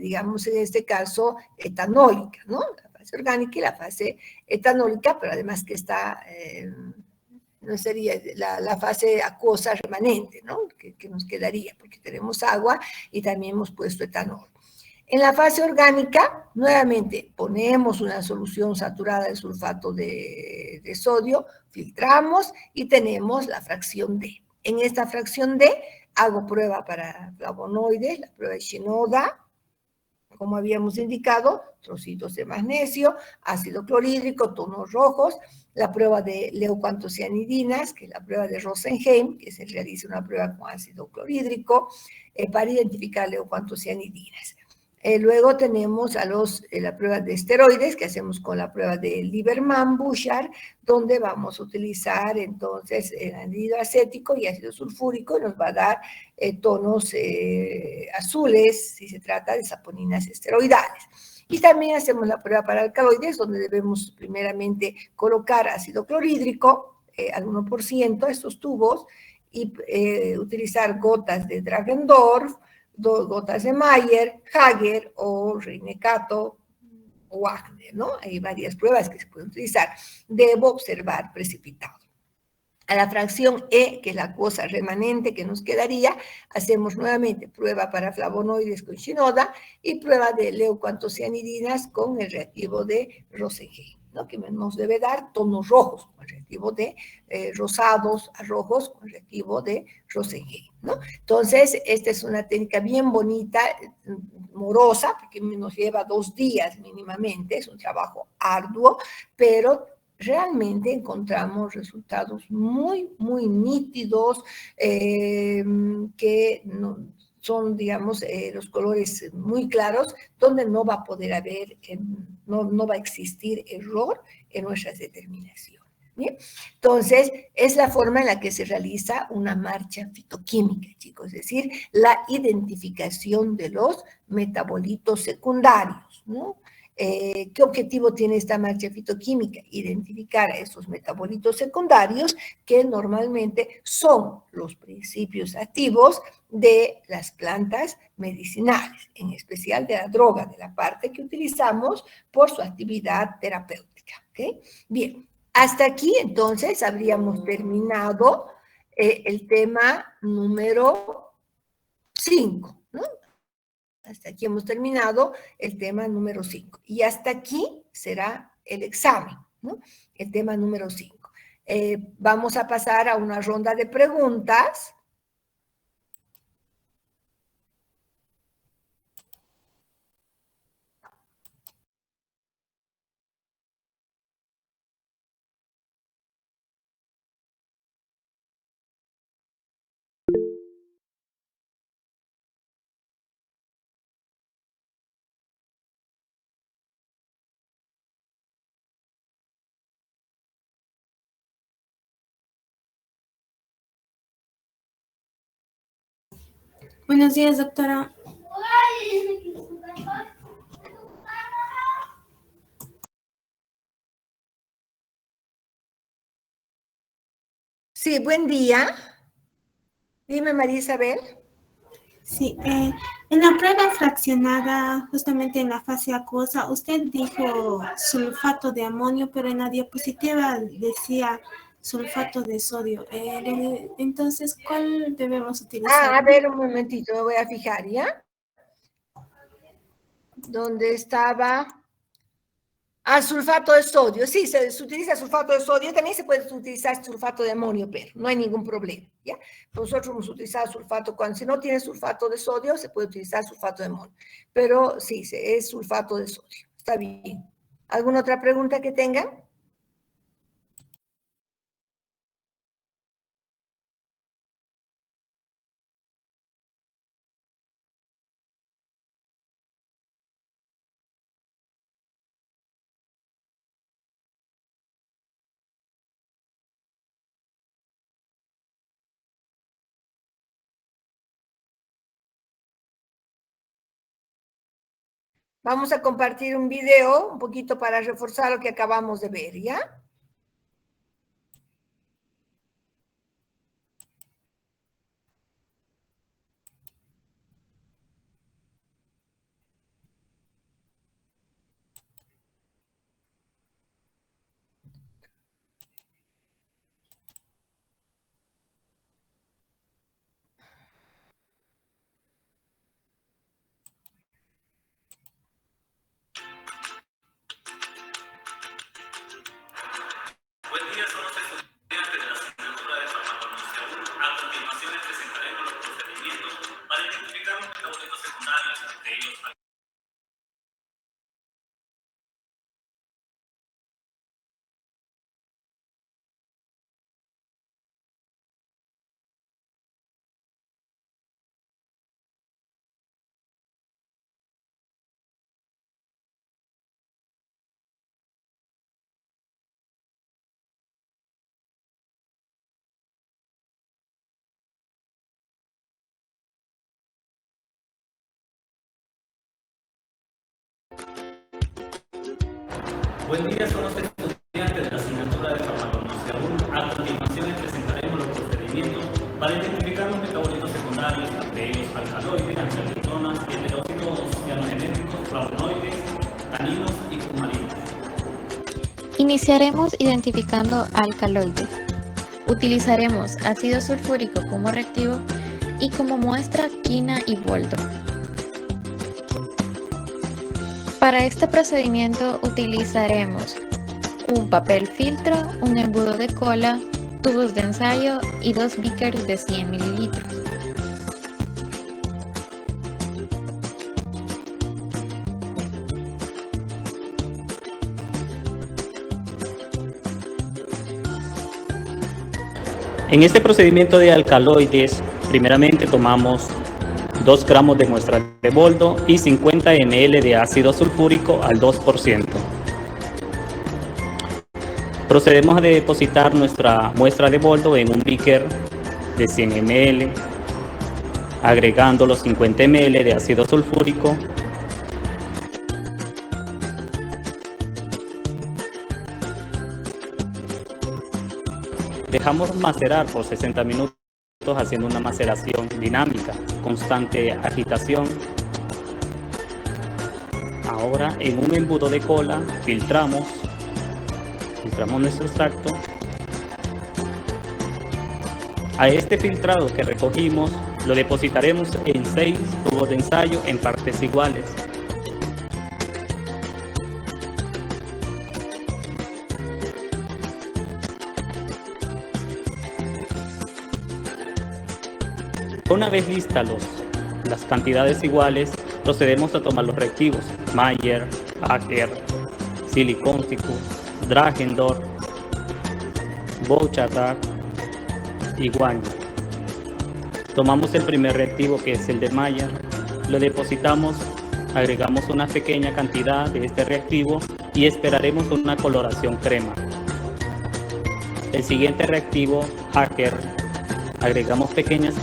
digamos, en este caso, etanólica, ¿no? La fase orgánica y la fase etanólica, pero además que está, no sería la fase acuosa remanente, ¿no? Que nos quedaría, porque tenemos agua y también hemos puesto etanol. En la fase orgánica, nuevamente, ponemos una solución saturada de sulfato de sodio, filtramos y tenemos la fracción D. En esta fracción D hago prueba para flavonoides, la prueba de Shinoda, como habíamos indicado, trocitos de magnesio, ácido clorhídrico, tonos rojos, la prueba de leucoantocianidinas, que es la prueba de Rosenheim, que se realiza una prueba con ácido clorhídrico para identificar leucoantocianidinas. Luego tenemos la prueba de esteroides que hacemos con la prueba de Lieberman-Bouchard, donde vamos a utilizar entonces el anhídrido acético y ácido sulfúrico y nos va a dar tonos azules si se trata de saponinas esteroidales. Y también hacemos la prueba para alcaloides, donde debemos primeramente colocar ácido clorhídrico al 1% estos tubos y utilizar gotas de Dragendorf, 2 gotas de Mayer, Hager o Rinecato o Wagner, ¿no? Hay varias pruebas que se pueden utilizar. Debo observar precipitado. A la fracción E, que es la cosa remanente que nos quedaría, hacemos nuevamente prueba para flavonoides con shinoda y prueba de leucoantocianidinas con el reactivo de Rosenheim, ¿no? Que nos debe dar tonos rojos con el reactivo de rosados a rojos con el reactivo de Rosenheim, ¿no? Entonces, esta es una técnica bien bonita, morosa, porque nos lleva 2 días mínimamente, es un trabajo arduo, pero realmente encontramos resultados muy, muy nítidos, que no, son, digamos, los colores muy claros, donde no va a poder haber, no va a existir error en nuestras determinaciones. ¿Bien? Entonces, es la forma en la que se realiza una marcha fitoquímica, chicos, es decir, la identificación de los metabolitos secundarios, ¿no? ¿Qué objetivo tiene esta marcha fitoquímica? Identificar a esos metabolitos secundarios que normalmente son los principios activos de las plantas medicinales, en especial de la droga, de la parte que utilizamos por su actividad terapéutica. ¿Okay? Bien, hasta aquí entonces habríamos terminado el tema número 5, ¿no? Hasta aquí hemos terminado el tema número 5. Y hasta aquí será el examen, ¿no? El tema número 5. Vamos a pasar a una ronda de preguntas. Buenos días, doctora. Sí, buen día. Dime, María Isabel. Sí, en la prueba fraccionada, justamente en la fase acuosa, usted dijo sulfato de amonio, pero en la diapositiva decía sulfato de sodio. Entonces, ¿cuál debemos utilizar? A ver, un momentito, me voy a fijar, ¿ya? ¿Dónde estaba? Sulfato de sodio. Sí, se utiliza sulfato de sodio. También se puede utilizar sulfato de amonio, pero no hay ningún problema, ¿ya? Nosotros hemos utilizado sulfato, cuando si no tiene sulfato de sodio, se puede utilizar sulfato de amonio. Pero sí, es sulfato de sodio. Está bien. ¿Alguna otra pregunta que tengan? Vamos a compartir un video un poquito para reforzar lo que acabamos de ver, ¿ya? Buen día, somos estudiantes de la asignatura de farmaconomía 1. A continuación les presentaremos los procedimientos para identificar los metabolitos secundarios de los alcaloides, angiolitonas, heterócitos, cianogenéticos, flavonoides, taninos y cumarinos. Iniciaremos identificando alcaloides. Utilizaremos ácido sulfúrico como reactivo y como muestra quina y boldo. Para este procedimiento utilizaremos un papel filtro, un embudo de cola, tubos de ensayo y 2 beakers de 100 mililitros. En este procedimiento de alcaloides, primeramente tomamos 2 gramos de muestra de boldo y 50 ml de ácido sulfúrico al 2%. Procedemos a depositar nuestra muestra de boldo en un beaker de 100 ml, agregando los 50 ml de ácido sulfúrico. Dejamos macerar por 60 minutos haciendo una maceración dinámica, constante agitación. Ahora en un embudo de cola filtramos nuestro extracto. A este filtrado que recogimos lo depositaremos en 6 tubos de ensayo en partes iguales. Una vez listas las cantidades iguales, procedemos a tomar los reactivos Mayer, Acker, Siliconsicus, Dragendorf, Bouchardat y Wagner. Tomamos el primer reactivo, que es el de Mayer, lo depositamos, agregamos una pequeña cantidad de este reactivo y esperaremos una coloración crema. El siguiente reactivo, Acker, agregamos pequeñas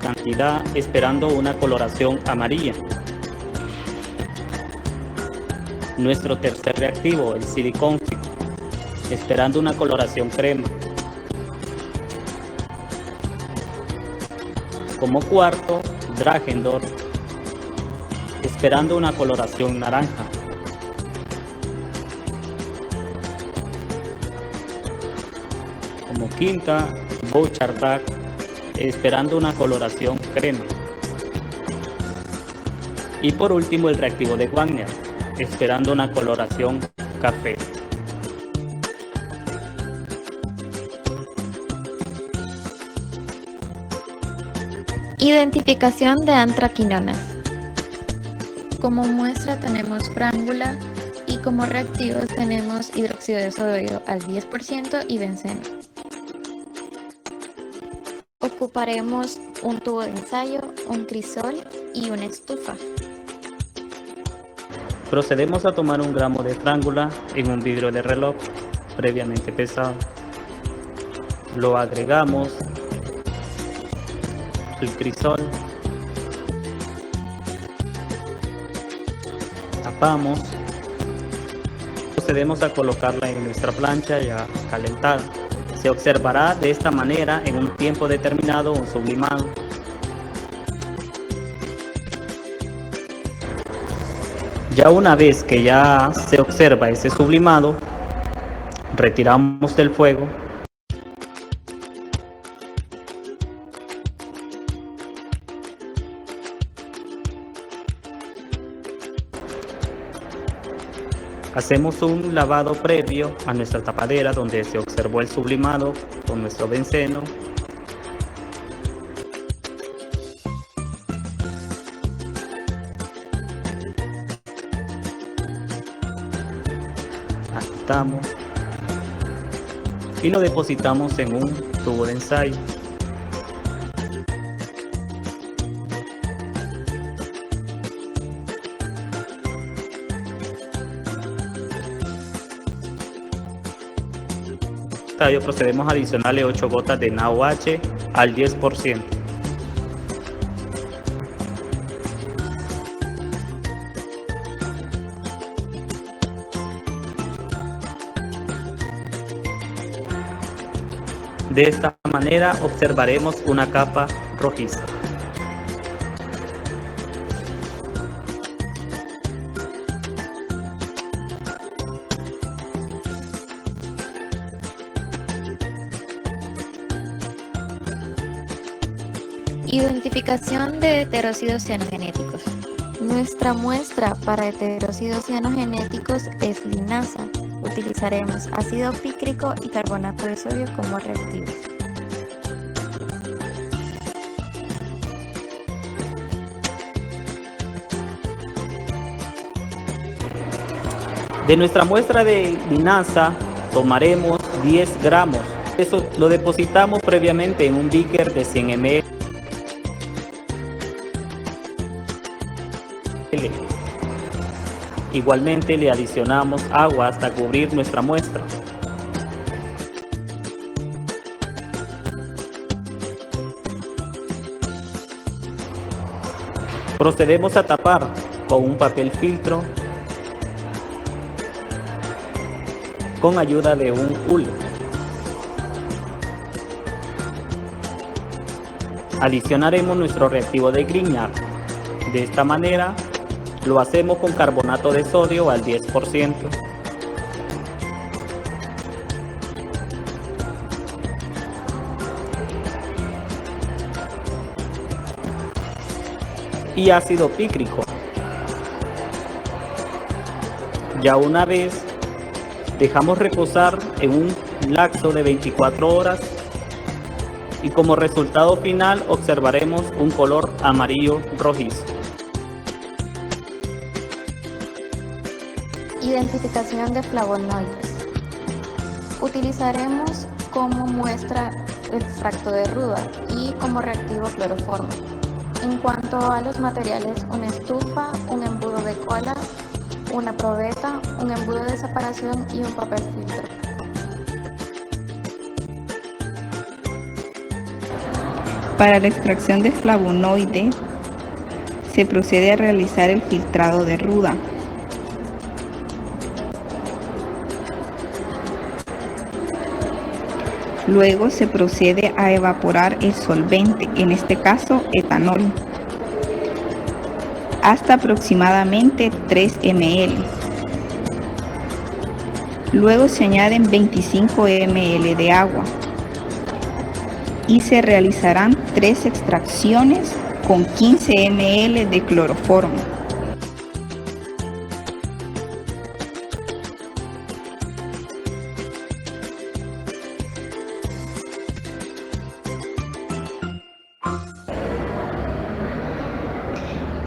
cantidad esperando una coloración amarilla. Nuestro tercer reactivo, el Siliconsicus, esperando una coloración crema. Como cuarto, Dragendorf, esperando una coloración naranja. Como quinta, Bouchardat, esperando una coloración crema. Y por último el reactivo de Wagner, esperando una coloración café. Identificación de antraquinonas. Como muestra tenemos frángula y como reactivos tenemos hidróxido de sodio al 10% y benceno. Ocuparemos un tubo de ensayo, un crisol y una estufa. Procedemos a tomar 1 gramo de frángula en un vidrio de reloj previamente pesado. Lo agregamos, el crisol, tapamos, procedemos a colocarla en nuestra plancha ya calentada. Se observará de esta manera en un tiempo determinado un sublimado. Ya una vez que ya se observa ese sublimado, retiramos del fuego. Hacemos un lavado previo a nuestra tapadera donde se observó el sublimado con nuestro benceno. Agitamos y lo depositamos en un tubo de ensayo. Procedemos a adicionarle 8 gotas de NaOH al 10%. De esta manera observaremos una capa rojiza. Identificación de heterocidos cianogenéticos. Nuestra muestra para heterocidos cianogenéticos es linasa. Utilizaremos ácido pícrico y carbonato de sodio como reactivos. De nuestra muestra de linasa tomaremos 10 gramos. Eso lo depositamos previamente en un beaker de 100 ml. Igualmente le adicionamos agua hasta cubrir nuestra muestra. Procedemos a tapar con un papel filtro con ayuda de un hule. Adicionaremos nuestro reactivo de Grignard. De esta manera lo hacemos con carbonato de sodio al 10%. Y ácido pícrico. Ya una vez dejamos reposar en un lapso de 24 horas y como resultado final observaremos un color amarillo rojizo. Identificación de flavonoides. Utilizaremos como muestra extracto de ruda y como reactivo cloroformo. En cuanto a los materiales, una estufa, un embudo de cola, una probeta, un embudo de separación y un papel filtro. Para la extracción de flavonoides se procede a realizar el filtrado de ruda. Luego se procede a evaporar el solvente, en este caso etanol, hasta aproximadamente 3 ml. Luego se añaden 25 ml de agua y se realizarán 3 extracciones con 15 ml de cloroformo.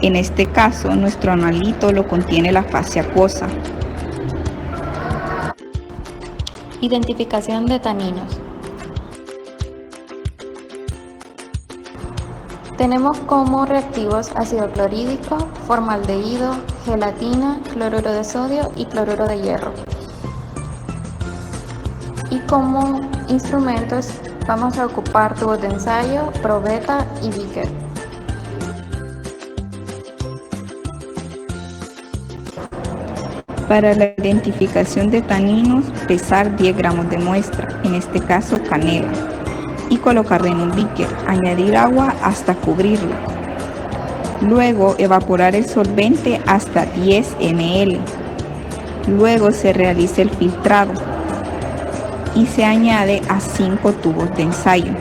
En este caso, nuestro analito lo contiene la fase acuosa. Identificación de taninos. Tenemos como reactivos ácido clorhídrico, formaldehído, gelatina, cloruro de sodio y cloruro de hierro. Y como instrumentos vamos a ocupar tubos de ensayo, probeta y beaker. Para la identificación de taninos, pesar 10 gramos de muestra, en este caso canela, y colocarla en un beaker, añadir agua hasta cubrirlo. Luego evaporar el solvente hasta 10 ml. Luego se realiza el filtrado y se añade a 5 tubos de ensayo.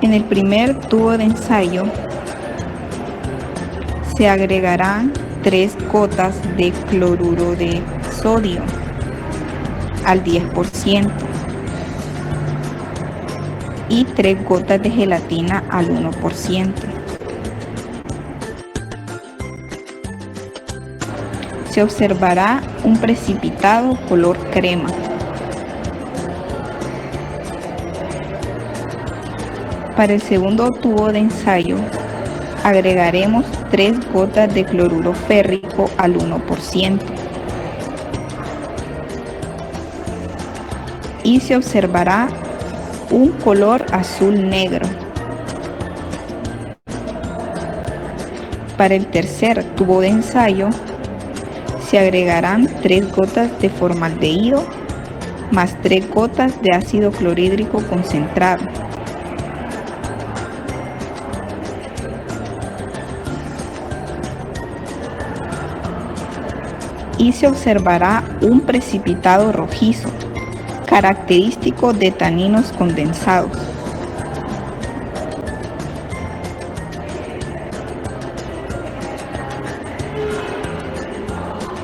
En el primer tubo de ensayo se agregarán 3 gotas de cloruro de sodio al 10% y 3 gotas de gelatina al 1%. Se observará un precipitado color crema. Para el segundo tubo de ensayo agregaremos 3 gotas de cloruro férrico al 1% y se observará un color azul negro. Para el tercer tubo de ensayo, se agregarán 3 gotas de formaldehído más 3 gotas de ácido clorhídrico concentrado. Y se observará un precipitado rojizo, característico de taninos condensados.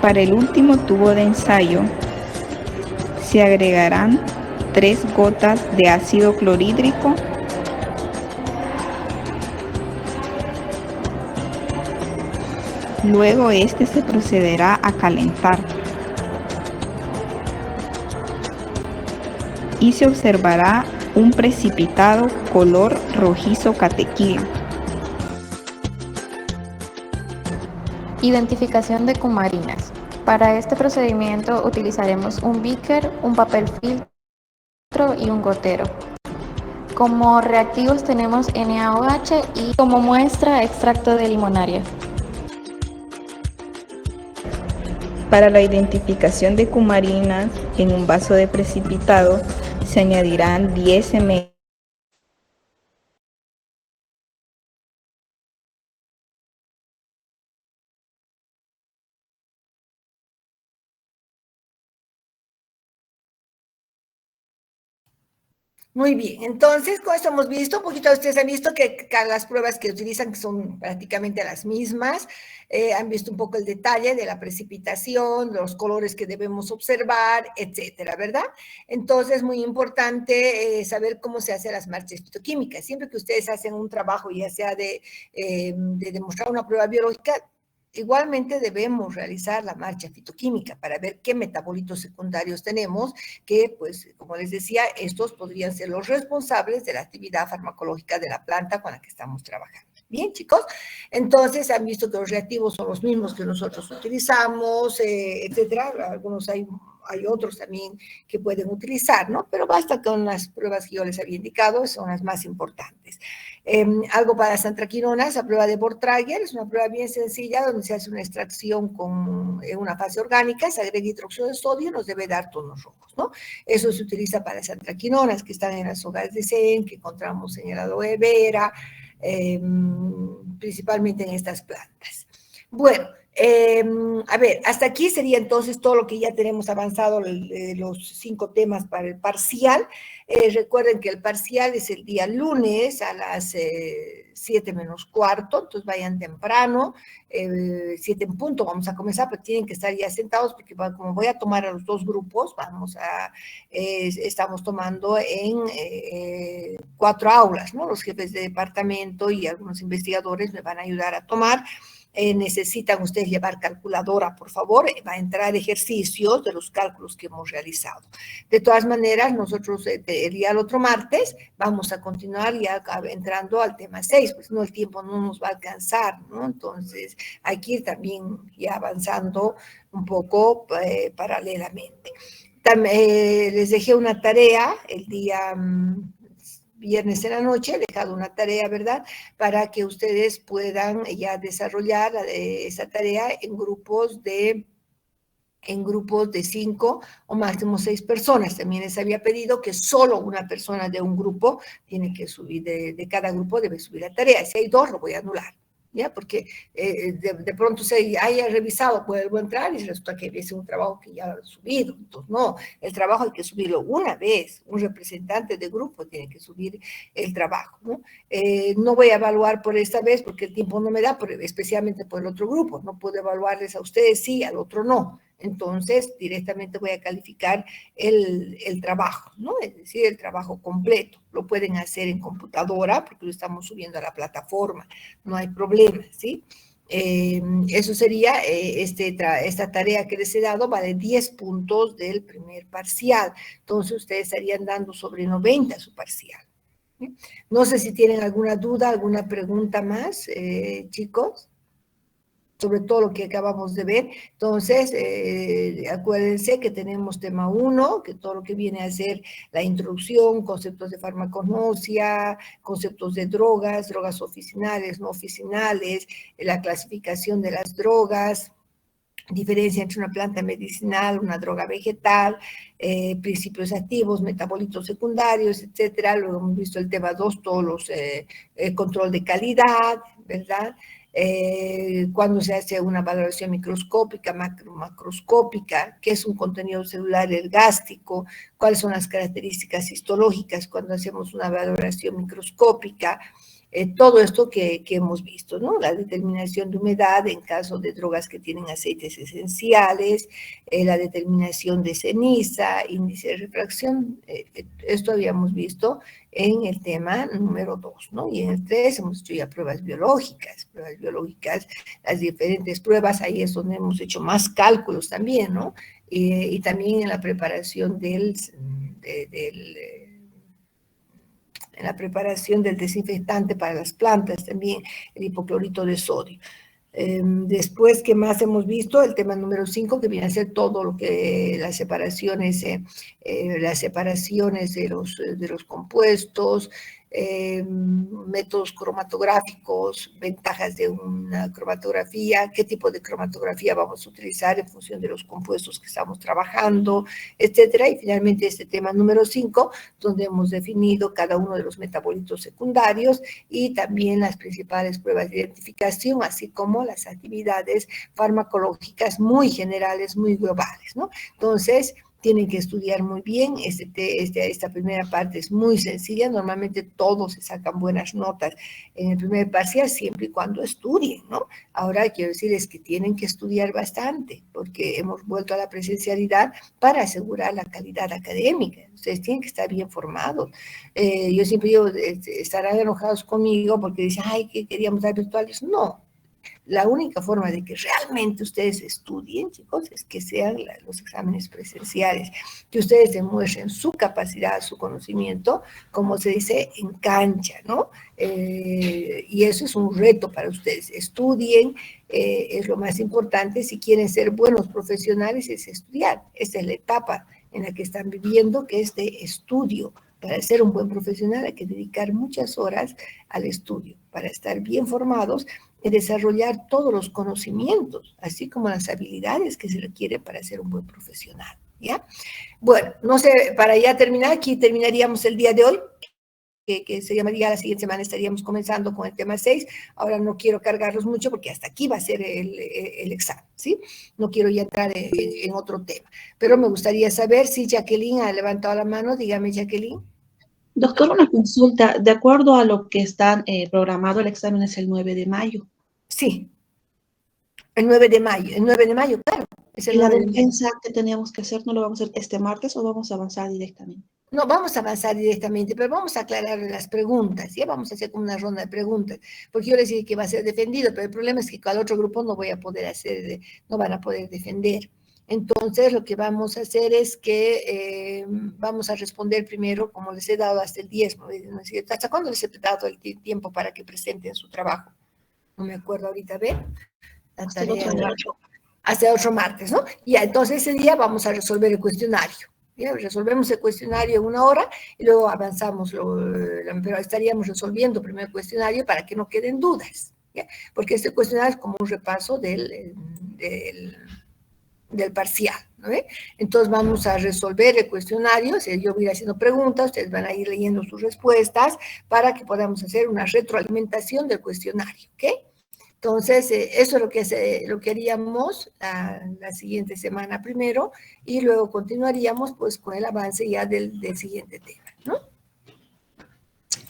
Para el último tubo de ensayo, se agregarán 3 gotas de ácido clorhídrico Luego este se procederá a calentar y se observará un precipitado color rojizo catequila. Identificación de cumarinas. Para este procedimiento utilizaremos un beaker, un papel filtro y un gotero. Como reactivos tenemos NaOH y como muestra extracto de limonaria. Para la identificación de cumarinas, en un vaso de precipitado se añadirán 10 ml Muy bien, entonces con esto hemos visto, un poquito ustedes han visto que las pruebas que utilizan que son prácticamente las mismas, han visto un poco el detalle de la precipitación, los colores que debemos observar, etcétera, ¿verdad? Entonces, muy importante saber cómo se hacen las marchas fitoquímicas. Siempre que ustedes hacen un trabajo, ya sea de demostrar una prueba biológica, igualmente debemos realizar la marcha fitoquímica para ver qué metabolitos secundarios tenemos, que, pues, como les decía, estos podrían ser los responsables de la actividad farmacológica de la planta con la que estamos trabajando. Bien, chicos, entonces han visto que los reactivos son los mismos que nosotros utilizamos, etcétera. Algunos hay otros también que pueden utilizar, ¿no? Pero basta con las pruebas que yo les había indicado, son las más importantes. Algo para las antraquinonas, la prueba de Bortrager, es una prueba bien sencilla donde se hace una extracción con una fase orgánica, se agrega hidróxido de sodio, nos debe dar tonos rojos, ¿no? Eso se utiliza para las antraquinonas que están en las hojas de zen, que encontramos en el aloe vera, principalmente en estas plantas. Bueno, a ver, hasta aquí sería entonces todo lo que ya tenemos avanzado, los 5 temas para el parcial. Recuerden que el parcial es el día lunes a las 7 menos cuarto, entonces vayan temprano, 7 en punto vamos a comenzar, pero tienen que estar ya sentados porque como voy a tomar a los 2 grupos, estamos tomando en 4 aulas, ¿no? Los jefes de departamento y algunos investigadores me van a ayudar a tomar. Necesitan ustedes llevar calculadora, por favor, va a entrar ejercicios de los cálculos que hemos realizado. De todas maneras, nosotros el día del otro martes vamos a continuar ya entrando al tema 6, pues no, el tiempo no nos va a alcanzar, ¿no? Entonces, hay que ir también ya avanzando un poco paralelamente. Les dejé una tarea el día viernes en la noche, he dejado una tarea, ¿verdad?, para que ustedes puedan ya desarrollar esa tarea en grupos de 5 o máximo 6 personas. También les había pedido que solo una persona de un grupo tiene que subir, de cada grupo debe subir la tarea. Si hay 2, lo voy a anular, ¿ya? Porque de pronto se haya revisado, vuelvo a entrar y resulta que es un trabajo que ya he subido. Entonces, no, el trabajo hay que subirlo una vez. Un representante de grupo tiene que subir el trabajo, ¿no? No voy a evaluar por esta vez porque el tiempo no me da, especialmente por el otro grupo. No puedo evaluarles a ustedes sí, al otro no. Entonces, directamente voy a calificar el trabajo, ¿no? Es decir, el trabajo completo. Lo pueden hacer en computadora porque lo estamos subiendo a la plataforma. No hay problema, ¿sí? Eso sería, esta tarea que les he dado vale 10 puntos del primer parcial. Entonces, ustedes estarían dando sobre 90 su parcial. ¿Sí? No sé si tienen alguna duda, alguna pregunta más, chicos. sobre todo lo que acabamos de ver. Entonces, acuérdense que tenemos tema 1, que todo lo que viene a ser la introducción, conceptos de farmacognosia, conceptos de drogas, drogas oficinales, no oficinales, la clasificación de las drogas, diferencia entre una planta medicinal, una droga vegetal, principios activos, metabolitos secundarios, etcétera. Luego hemos visto el tema 2, todos los control de calidad, ¿verdad? Cuando se hace una valoración microscópica, macroscópica, qué es un contenido celular ergástico, cuáles son las características histológicas cuando hacemos una valoración microscópica, todo esto que hemos visto, ¿no? La determinación de humedad en caso de drogas que tienen aceites esenciales, la determinación de ceniza, índice de refracción, esto habíamos visto en el tema número 2, ¿no? Y en el 3 hemos hecho ya pruebas biológicas, las diferentes pruebas, ahí es donde hemos hecho más cálculos también, ¿no? Y también en la preparación en la preparación del desinfectante para las plantas, también el hipoclorito de sodio. Después, ¿qué más hemos visto? El tema número 5, que viene a ser todo lo que las separaciones de los compuestos, métodos cromatográficos, ventajas de una cromatografía, qué tipo de cromatografía vamos a utilizar en función de los compuestos que estamos trabajando, etcétera. Y finalmente este tema número 5, donde hemos definido cada uno de los metabolitos secundarios y también las principales pruebas de identificación, así como las actividades farmacológicas muy generales, muy globales, ¿no? Entonces, tienen que estudiar muy bien. Esta primera parte es muy sencilla. Normalmente todos se sacan buenas notas en el primer parcial, siempre y cuando estudien, ¿no? Ahora quiero decirles que tienen que estudiar bastante, porque hemos vuelto a la presencialidad para asegurar la calidad académica. Ustedes tienen que estar bien formados. Yo siempre digo, estarán enojados conmigo porque dicen, ay, que queríamos dar virtuales. No. La única forma de que realmente ustedes estudien, chicos, es que sean los exámenes presenciales, que ustedes demuestren su capacidad, su conocimiento, como se dice, en cancha, ¿no? Y eso es un reto para ustedes. Estudien, es lo más importante. Si quieren ser buenos profesionales, es estudiar. Esta es la etapa en la que están viviendo, que es de estudio. Para ser un buen profesional hay que dedicar muchas horas al estudio, para estar bien formados y desarrollar todos los conocimientos, así como las habilidades que se requieren para ser un buen profesional, ¿ya? Bueno, no sé, para ya terminar, aquí terminaríamos el día de hoy, que se llamaría la siguiente semana, estaríamos comenzando con el tema 6. Ahora no quiero cargarlos mucho porque hasta aquí va a ser el examen, ¿sí? No quiero ya entrar en otro tema, pero me gustaría saber si Jacqueline ha levantado la mano. Dígame, Jacqueline. Doctor, una consulta. De acuerdo a lo que está programado, el examen es el 9 de mayo. Sí, el 9 de mayo. El 9 de mayo, claro. Es el ¿Y la 9 de mayo. defensa que teníamos que hacer no lo vamos a hacer este martes o vamos a avanzar directamente? No, vamos a avanzar directamente, pero vamos a aclarar las preguntas. Ya vamos a hacer como una ronda de preguntas, porque yo les dije que va a ser defendido, pero el problema es que con el otro grupo no voy a poder hacer, no van a poder defender. Entonces, lo que vamos a hacer es que vamos a responder primero, como les he dado hasta el 10, ¿no? ¿Hasta cuándo les he dado el tiempo para que presenten su trabajo? No me acuerdo ahorita, ¿ve? Hasta el otro martes. Hasta el otro martes, ¿no? Y entonces ese día vamos a resolver el cuestionario. ¿Ya? Resolvemos el cuestionario en 1 hora y luego avanzamos, pero estaríamos resolviendo primero el cuestionario para que no queden dudas, ¿ya? Porque este cuestionario es como un repaso del parcial, ¿no? Entonces vamos a resolver el cuestionario, yo voy a ir haciendo preguntas, ustedes van a ir leyendo sus respuestas para que podamos hacer una retroalimentación del cuestionario, ¿ok? Entonces, eso es lo que haríamos la siguiente semana primero, y luego continuaríamos pues con el avance ya del siguiente tema, ¿no?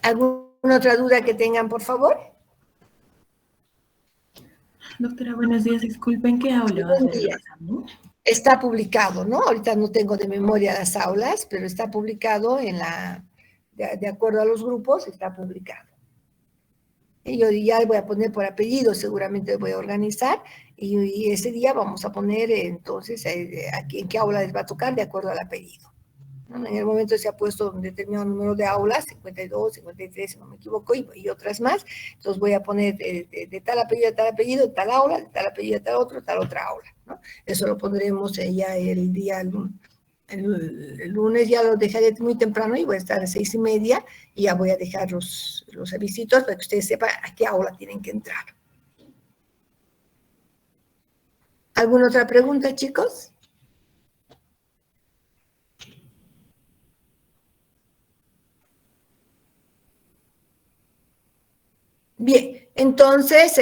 ¿Alguna otra duda que tengan, por favor? Doctora, buenos días. Disculpen, ¿qué aula va a ser el examen? Está publicado, ¿no? Ahorita no tengo de memoria las aulas, pero está publicado de acuerdo a los grupos, está publicado. Y yo ya voy a poner por apellido, seguramente voy a organizar, y ese día vamos a poner entonces aquí en qué aula les va a tocar de acuerdo al apellido, ¿no? ¿no? En el momento se ha puesto un determinado número de aulas, 52, 53, si no me equivoco, y otras más. Entonces voy a poner de tal apellido a tal apellido, tal aula, de tal apellido a tal otro, tal otra aula, ¿no? Eso lo pondremos ya el día el lunes, ya lo dejaré muy temprano y voy a estar a 6:30 y ya voy a dejar los avisitos para que ustedes sepan a qué aula tienen que entrar. ¿Alguna otra pregunta, chicos? Bien, entonces,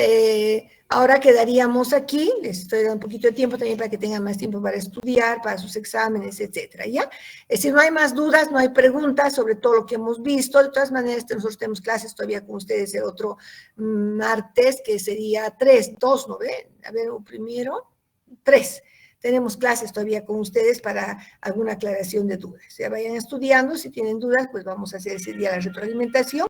ahora quedaríamos aquí, les estoy dando un poquito de tiempo también para que tengan más tiempo para estudiar, para sus exámenes, etcétera, ¿ya? Si no hay más dudas, no hay preguntas sobre todo lo que hemos visto, de todas maneras nosotros tenemos clases todavía con ustedes el otro martes, que sería 2, ¿no ven? A ver, primero, 3. Tenemos clases todavía con ustedes para alguna aclaración de dudas. Ya vayan estudiando, si tienen dudas, pues vamos a hacer ese día la retroalimentación.